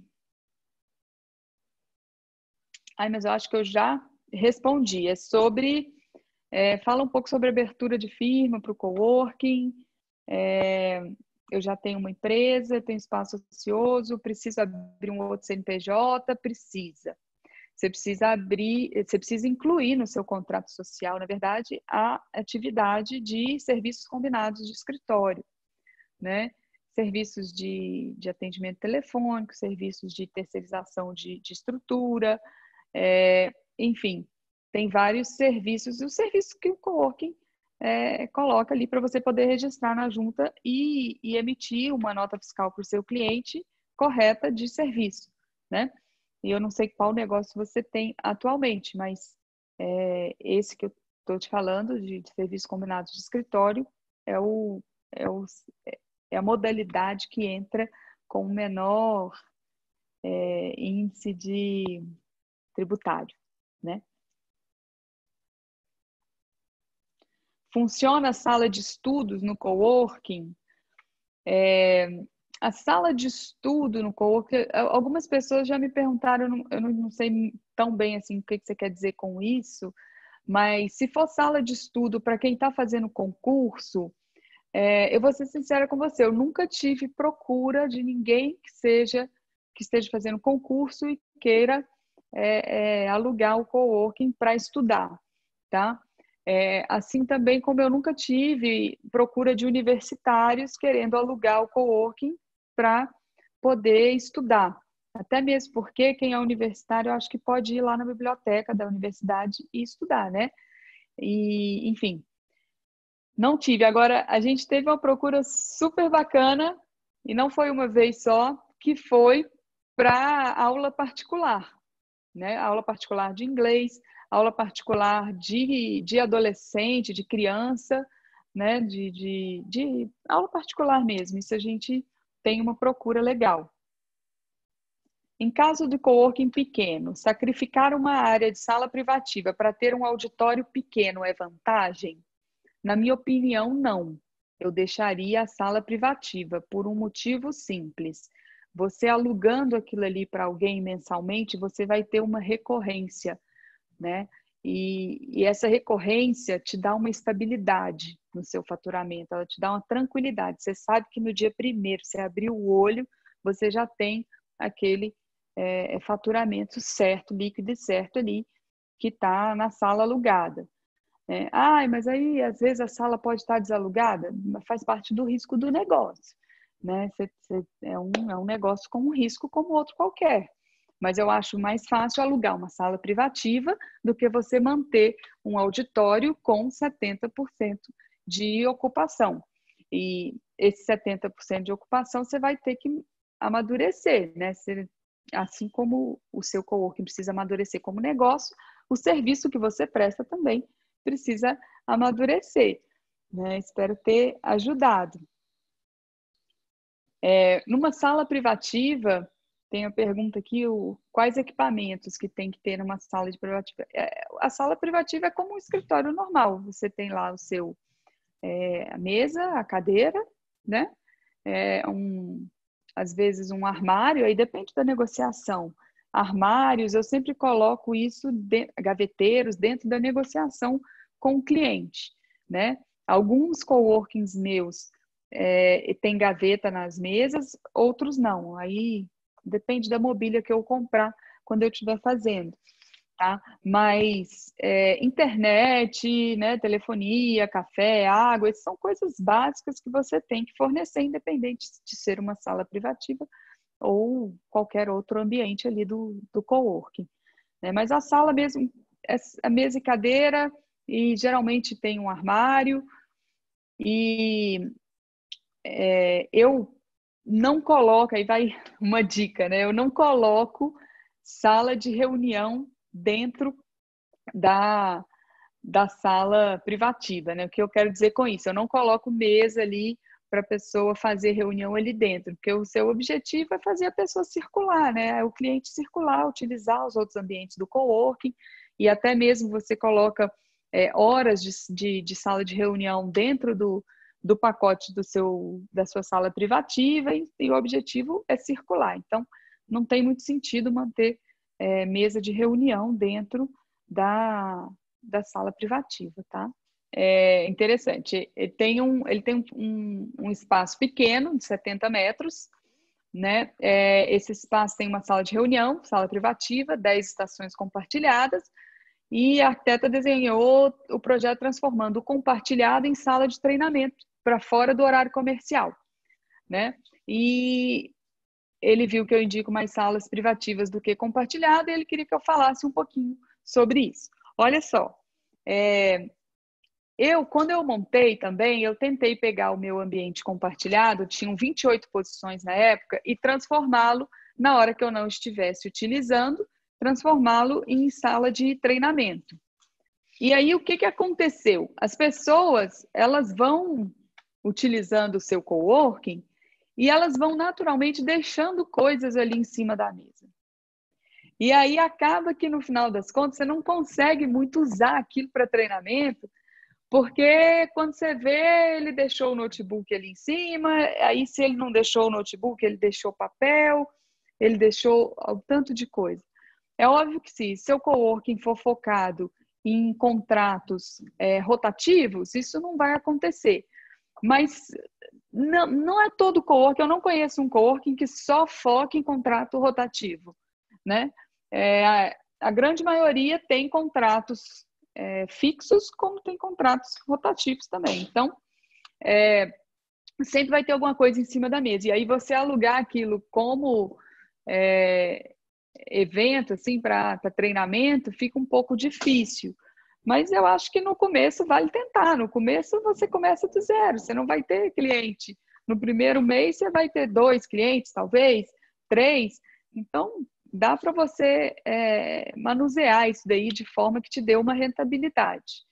Ai, mas eu acho que eu já respondi. Fala um pouco sobre abertura de firma para o coworking. Eu já tenho uma empresa, tenho espaço ocioso, preciso abrir um outro CNPJ? Precisa. Você precisa incluir no seu contrato social, na verdade, a atividade de serviços combinados de escritório, né? Serviços de atendimento telefônico, serviços de terceirização de estrutura, enfim, tem vários serviços, e os serviços que o coworking coloca ali para você poder registrar na junta e emitir uma nota fiscal para o seu cliente correta de serviço, né? E eu não sei qual negócio você tem atualmente, mas esse que eu estou te falando, de serviços combinados de escritório, é, o, é, o, é a modalidade que entra com o menor índice de tributário, né? Funciona a sala de estudos no coworking? A sala de estudo no coworking, algumas pessoas já me perguntaram, eu não sei tão bem assim o que você quer dizer com isso, mas se for sala de estudo para quem está fazendo concurso, eu vou ser sincera com você, eu nunca tive procura de ninguém que esteja fazendo concurso e queira alugar o coworking para estudar, tá? Assim também como eu nunca tive procura de universitários querendo alugar o coworking para poder estudar. Até mesmo porque quem é universitário, eu acho que pode ir lá na biblioteca da universidade e estudar, né? E, enfim, não tive. Agora, a gente teve uma procura super bacana, e não foi uma vez só, que foi para aula particular. né? Aula particular de inglês, aula particular de adolescente, de criança, né? De aula particular mesmo. Isso a gente tem uma procura legal. Em caso de coworking pequeno, sacrificar uma área de sala privativa para ter um auditório pequeno é vantagem? Na minha opinião, não. Eu deixaria a sala privativa por um motivo simples. Você alugando aquilo ali para alguém mensalmente, você vai ter uma recorrência, né? E essa recorrência te dá uma estabilidade no seu faturamento, ela te dá uma tranquilidade. Você sabe que no dia primeiro, você abrir o olho, você já tem aquele faturamento certo, líquido e certo ali, que está na sala alugada. Mas aí às vezes a sala pode estar desalugada, faz parte do risco do negócio, né? É um negócio com um risco como outro qualquer. Mas eu acho mais fácil alugar uma sala privativa do que você manter um auditório com 70% de ocupação. E esse 70% de ocupação você vai ter que amadurecer, né? Assim como o seu coworking precisa amadurecer como negócio, o serviço que você presta também precisa amadurecer, né? Espero ter ajudado. Numa sala privativa, tem a pergunta aqui, quais equipamentos que tem que ter numa sala de privativa? A sala privativa é como um escritório normal, você tem lá a mesa, a cadeira, né? Às vezes um armário, aí depende da negociação. Armários, eu sempre coloco isso, gaveteiros, dentro da negociação com o cliente, né? Alguns coworkings meus tem gaveta nas mesas, outros não. Aí depende da mobília que eu comprar quando eu estiver fazendo, tá? Mas internet, né, telefonia, café, água, essas são coisas básicas que você tem que fornecer, independente de ser uma sala privativa ou qualquer outro ambiente ali do coworking, né? Mas a sala mesmo, a mesa e cadeira, e geralmente tem um armário, e eu não coloco, aí vai uma dica, né? Eu não coloco sala de reunião dentro da sala privativa, né? O que eu quero dizer com isso? Eu não coloco mesa ali para a pessoa fazer reunião ali dentro, porque o seu objetivo é fazer a pessoa circular, né? O cliente circular, utilizar os outros ambientes do coworking, e até mesmo você coloca horas de sala de reunião dentro do pacote da sua sala privativa, e o objetivo é circular. Então, não tem muito sentido manter mesa de reunião dentro da sala privativa, tá? É interessante. Ele tem um espaço pequeno, de 70 metros, né? Esse espaço tem uma sala de reunião, sala privativa, 10 estações compartilhadas, e a arquiteta desenhou o projeto transformando o compartilhado em sala de treinamento para fora do horário comercial, né? E ele viu que eu indico mais salas privativas do que compartilhada, e ele queria que eu falasse um pouquinho sobre isso. Olha só, quando eu montei também, eu tentei pegar o meu ambiente compartilhado, tinham 28 posições na época, e transformá-lo, na hora que eu não estivesse utilizando, transformá-lo em sala de treinamento. E aí, o que aconteceu? As pessoas, elas vão utilizando o seu coworking e elas vão naturalmente deixando coisas ali em cima da mesa. E aí acaba que, no final das contas, você não consegue muito usar aquilo para treinamento, porque quando você vê, ele deixou o notebook ali em cima, aí se ele não deixou o notebook, ele deixou papel, ele deixou um tanto de coisa. É óbvio que se seu coworking for focado em contratos rotativos, isso não vai acontecer. Mas não é todo coworking, eu não conheço um coworking que só foca em contrato rotativo, né? A grande maioria tem contratos fixos, como tem contratos rotativos também. Então, sempre vai ter alguma coisa em cima da mesa. E aí você alugar aquilo como evento, assim, para treinamento, fica um pouco difícil. Mas eu acho que no começo vale tentar. No começo você começa do zero, você não vai ter cliente. No primeiro mês você vai ter 2 clientes, talvez, 3. Então, dá para você manusear isso daí de forma que te dê uma rentabilidade,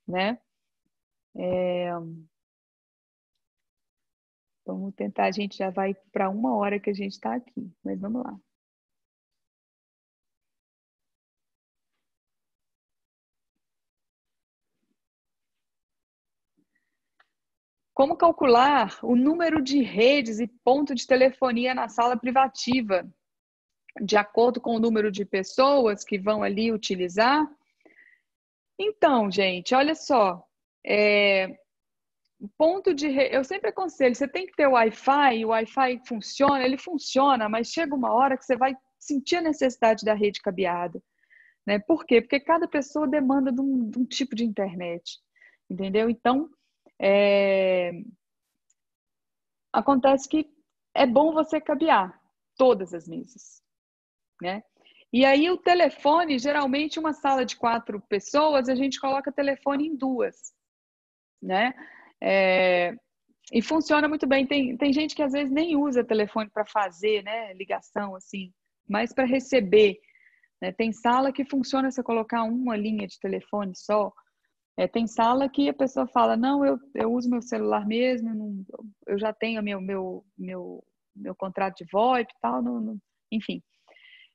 né? Vamos tentar, a gente já vai para 1 hora que a gente está aqui, mas vamos lá. Como calcular o número de redes e ponto de telefonia na sala privativa, de acordo com o número de pessoas que vão ali utilizar? Então, gente, olha só, eu sempre aconselho, você tem que ter o Wi-Fi funciona, ele funciona, mas chega uma hora que você vai sentir a necessidade da rede cabeada, né? Por quê? Porque cada pessoa demanda de um tipo de internet, entendeu? Então, acontece que é bom você cabear todas as mesas, né? E aí o telefone, geralmente uma sala de 4 pessoas, a gente coloca telefone em 2, né? E funciona muito bem. Tem gente que às vezes nem usa telefone para fazer, né, ligação, assim, mas para receber, né? Tem sala que funciona se colocar uma linha de telefone só. Tem sala que a pessoa fala, não, eu uso meu celular mesmo, eu já tenho meu contrato de VoIP e tal, enfim.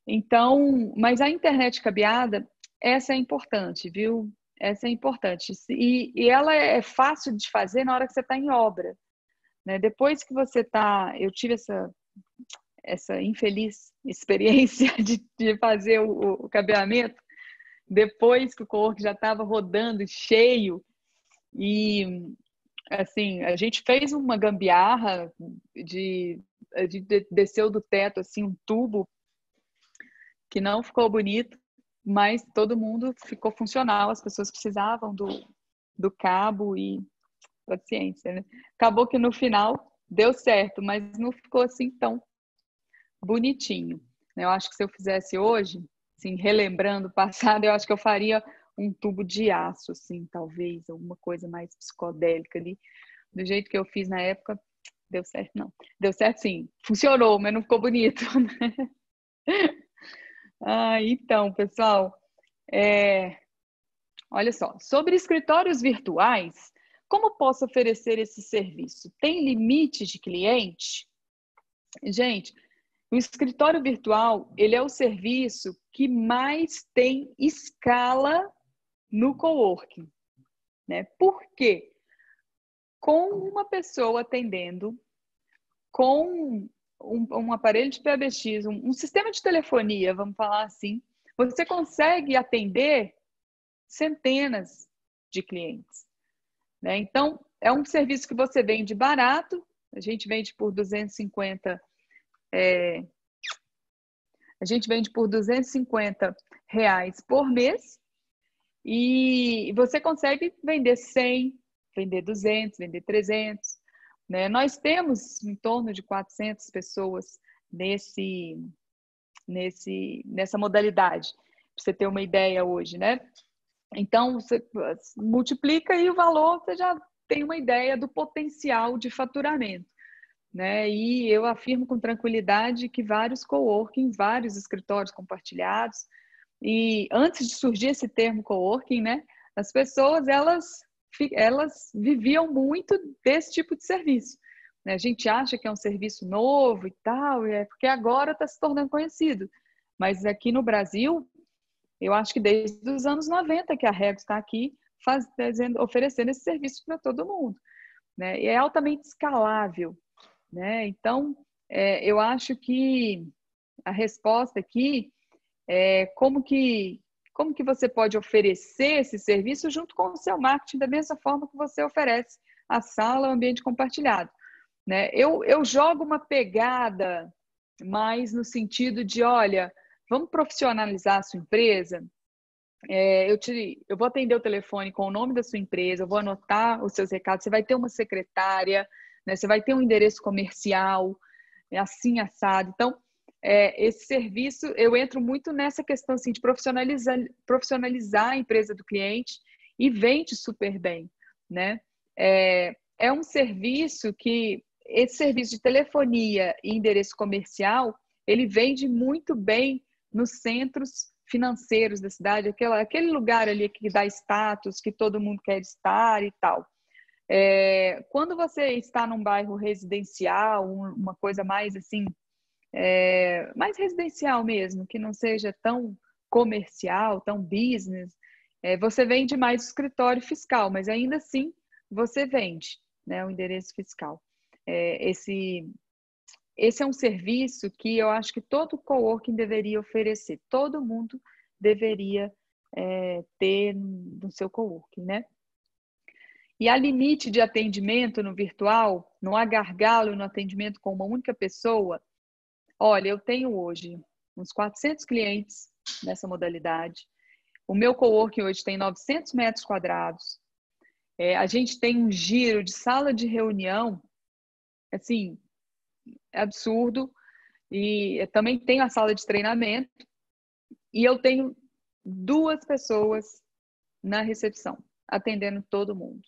Então, mas a internet cabeada, essa é importante, viu? Essa é importante. E ela é fácil de fazer na hora que você está em obra, né? Depois que você está... Eu tive essa infeliz experiência de fazer o cabeamento, depois que o coworking já estava rodando cheio, e assim, a gente fez uma gambiarra de desceu do teto assim um tubo que não ficou bonito, mas todo mundo ficou funcional, as pessoas precisavam do cabo e paciência, né? Acabou que no final deu certo, mas não ficou assim tão bonitinho. Eu acho que se eu fizesse hoje, assim, relembrando o passado, eu acho que eu faria um tubo de aço, assim, talvez, alguma coisa mais psicodélica ali. Do jeito que eu fiz na época, deu certo, não. Deu certo, sim. Funcionou, mas não ficou bonito. Então, pessoal, olha só. Sobre escritórios virtuais, como posso oferecer esse serviço? Tem limite de cliente? Gente, o escritório virtual, ele é o serviço que mais tem escala no coworking, né? Por quê? Com uma pessoa atendendo, com um aparelho de PBX, um sistema de telefonia, vamos falar assim, você consegue atender centenas de clientes, né? Então, é um serviço que você vende barato, a gente vende por 250 reais por mês e você consegue vender 100, vender 200, vender 300, né? Nós temos em torno de 400 pessoas nessa modalidade, para você ter uma ideia hoje, né? Então, você multiplica e o valor, você já tem uma ideia do potencial de faturamento, né? E eu afirmo com tranquilidade que vários coworking, vários escritórios compartilhados, e antes de surgir esse termo coworking, né, as pessoas elas viviam muito desse tipo de serviço, né? A gente acha que é um serviço novo e tal, é porque agora está se tornando conhecido, mas aqui no Brasil, eu acho que desde os anos 90 que a Rego está aqui oferecendo esse serviço para todo mundo, né? E é altamente escalável, né? Então, eu acho que a resposta aqui é como que você pode oferecer esse serviço junto com o seu marketing da mesma forma que você oferece a sala, o ambiente compartilhado, né? Eu jogo uma pegada mais no sentido de, olha, vamos profissionalizar a sua empresa. Eu vou atender o telefone com o nome da sua empresa, eu vou anotar os seus recados, você vai ter uma secretária, né? Você vai ter um endereço comercial, assim, assado. Então, esse serviço, eu entro muito nessa questão assim, de profissionalizar a empresa do cliente e vende super bem, né? Um serviço que, esse serviço de telefonia e endereço comercial, ele vende muito bem nos centros financeiros da cidade, aquele lugar ali que dá status, que todo mundo quer estar e tal. Quando você está num bairro residencial, uma coisa mais assim, mais residencial mesmo, que não seja tão comercial, tão business, você vende mais o escritório fiscal, mas ainda assim você vende, né, o endereço fiscal. Esse é um serviço que eu acho que todo coworking deveria oferecer, todo mundo deveria ter no seu coworking, né? E há limite de atendimento no virtual? Não há gargalo no atendimento com uma única pessoa? Olha, eu tenho hoje uns 400 clientes nessa modalidade. O meu coworking hoje tem 900 metros quadrados. A gente tem um giro de sala de reunião, assim, absurdo. E também tenho a sala de treinamento. E eu tenho 2 pessoas na recepção, atendendo todo mundo.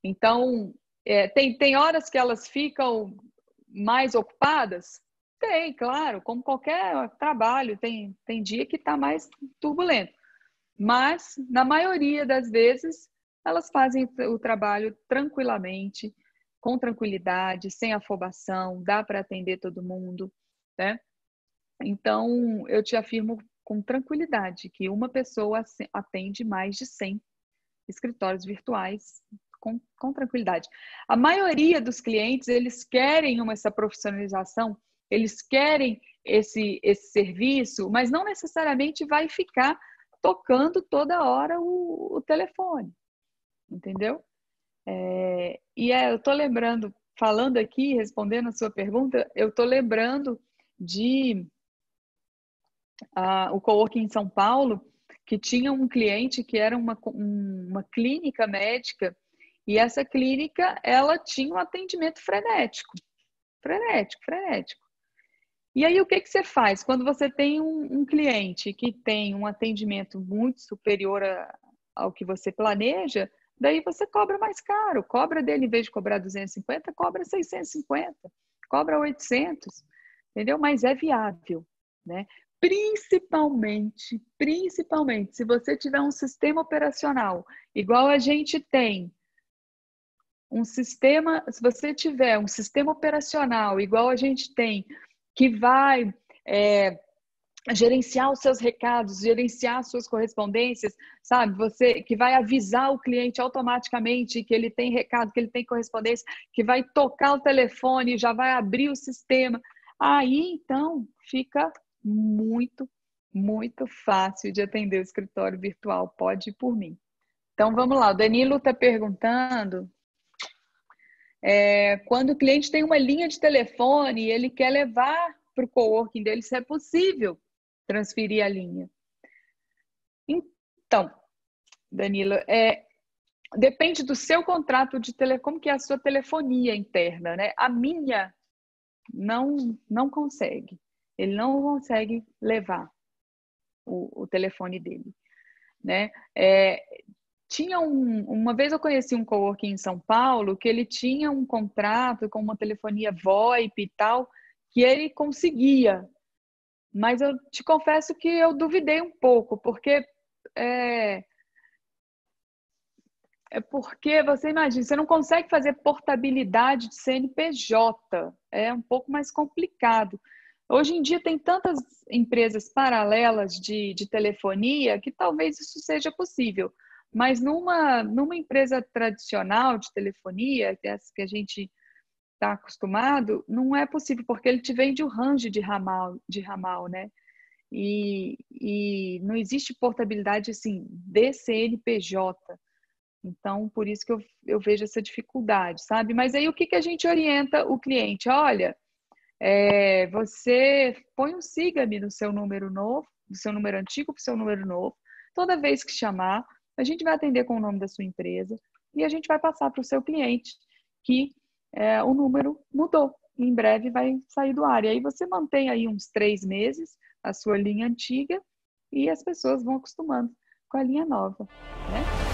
Então, tem horas que elas ficam mais ocupadas? Tem, claro, como qualquer trabalho, tem dia que está mais turbulento. Mas, na maioria das vezes, elas fazem o trabalho tranquilamente, com tranquilidade, sem afobação, dá para atender todo mundo, né? Então, eu te afirmo com tranquilidade que uma pessoa atende mais de 100 escritórios virtuais com tranquilidade. A maioria dos clientes, eles querem essa profissionalização, eles querem esse serviço, mas não necessariamente vai ficar tocando toda hora o telefone, entendeu? Eu estou lembrando, falando aqui, respondendo a sua pergunta, eu estou lembrando de o coworking em São Paulo, que tinha um cliente que era uma clínica médica, e essa clínica, ela tinha um atendimento frenético. E aí, o que você faz? Quando você tem um cliente que tem um atendimento muito superior ao que você planeja, daí você cobra mais caro. Cobra dele, em vez de cobrar 250, cobra 650, cobra 800, entendeu? Mas é viável, né? Principalmente, se você tiver um sistema operacional igual a gente tem, se você tiver um sistema operacional igual a gente tem, que vai gerenciar os seus recados, gerenciar as suas correspondências, sabe? Você que vai avisar o cliente automaticamente que ele tem recado, que ele tem correspondência, que vai tocar o telefone, já vai abrir o sistema. Aí, então, fica muito, muito fácil de atender o escritório virtual. Pode ir por mim. Então, vamos lá. O Danilo está perguntando quando o cliente tem uma linha de telefone e ele quer levar para o coworking dele, se é possível transferir a linha. Então, Danilo, depende do seu contrato de telefone, como que é a sua telefonia interna, né? A minha não consegue. Ele não consegue levar o telefone dele, né? Uma vez eu conheci um coworking em São Paulo que ele tinha um contrato com uma telefonia VoIP e tal, que ele conseguia. Mas eu te confesso que eu duvidei um pouco, porque porque você imagina, você não consegue fazer portabilidade de CNPJ, é um pouco mais complicado. Hoje em dia tem tantas empresas paralelas de telefonia que talvez isso seja possível, mas numa empresa tradicional de telefonia, que é essa que a gente está acostumado, não é possível, porque ele te vende o range de ramal, né? E não existe portabilidade assim, de CNPJ. Então, por isso que eu vejo essa dificuldade, sabe? Mas aí o que a gente orienta o cliente? Olha, você põe um siga-me no seu número novo, do seu número antigo para o seu número novo. Toda vez que chamar, a gente vai atender com o nome da sua empresa e a gente vai passar para o seu cliente que o número mudou. Em breve vai sair do ar. E aí você mantém aí uns 3 meses a sua linha antiga e as pessoas vão acostumando com a linha nova, né?